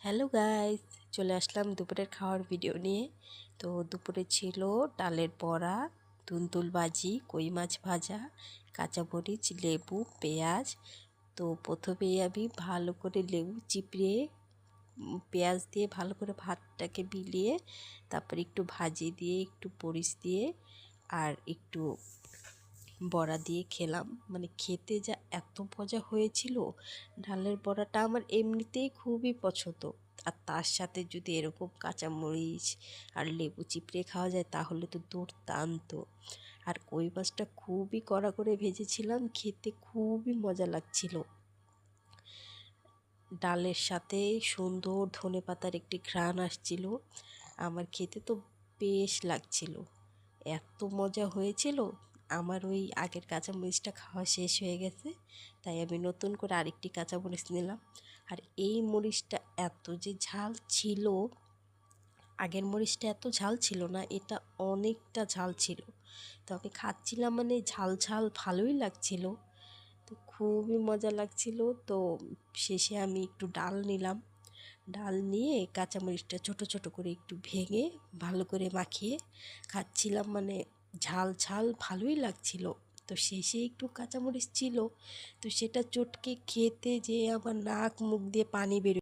Hello guys, চলে আসলাম দুপুরের খাওয়ার ভিডিও নিয়ে। তো দুপুরে ছিল ডালের বড়া, তুনতুল ভাজি, কই মাছ ভাজা, কাঁচামরিচ, লেবু, পেঁয়াজ। তো প্রথমেই আমি ভালো করে লেবু চিপড়ে পেঁয়াজ দিয়ে ভালো করে ভাতটাকে বিলিয়ে তারপর একটু ভাজি দিয়ে একটু মরিচ দিয়ে আর একটু বড়া দিয়ে খেলাম। মানে খেতে যা এত মজা হয়েছিল। ডালের বড়াটা আমার এমনিতেই খুবই পছন্দ, আর তার সাথে যদি এরকম কাঁচামরিচ আর লেবু চিপড়ে খাওয়া যায় তাহলে তো দুর্দান্ত। আর কই মাছটা খুবই কড়া করে ভেজেছিলাম, খেতে খুবই মজা লাগছিল। ডালের সাথে সুন্দর ধনেপাতার একটি ঘ্রাণ আসছিল, আমার খেতে তো বেশ লাগছিল। এত মজা হয়েছিল, আমার ওই আগের কাঁচামরিচটা খাওয়া শেষ হয়ে গেছে, তাই আমি নতুন করে আরেকটি কাঁচামরিচ নিলাম। আর এই মরিচটা এত যে ঝাল ছিল, আগের মরিচটা এত ঝাল ছিল না, এটা অনেকটা ঝাল ছিল। তো আমি খাচ্ছিলাম, মানে ঝাল ঝাল ভালোই লাগছিল, তো খুবই মজা লাগছিল। তো শেষে আমি একটু ডাল নিলাম, ডাল নিয়ে কাঁচামরিচটা ছোট ছোট করে একটু ভেঙে ভালো করে মাখিয়ে খাচ্ছিলাম। মানে ঝাল ঝাল ভালোই লাগছিল। তো শেষে একটু কাঁচামরিচ ছিল, তো সেটা চটকে খেতে যে আমার নাক মুখ দিয়ে পানি বের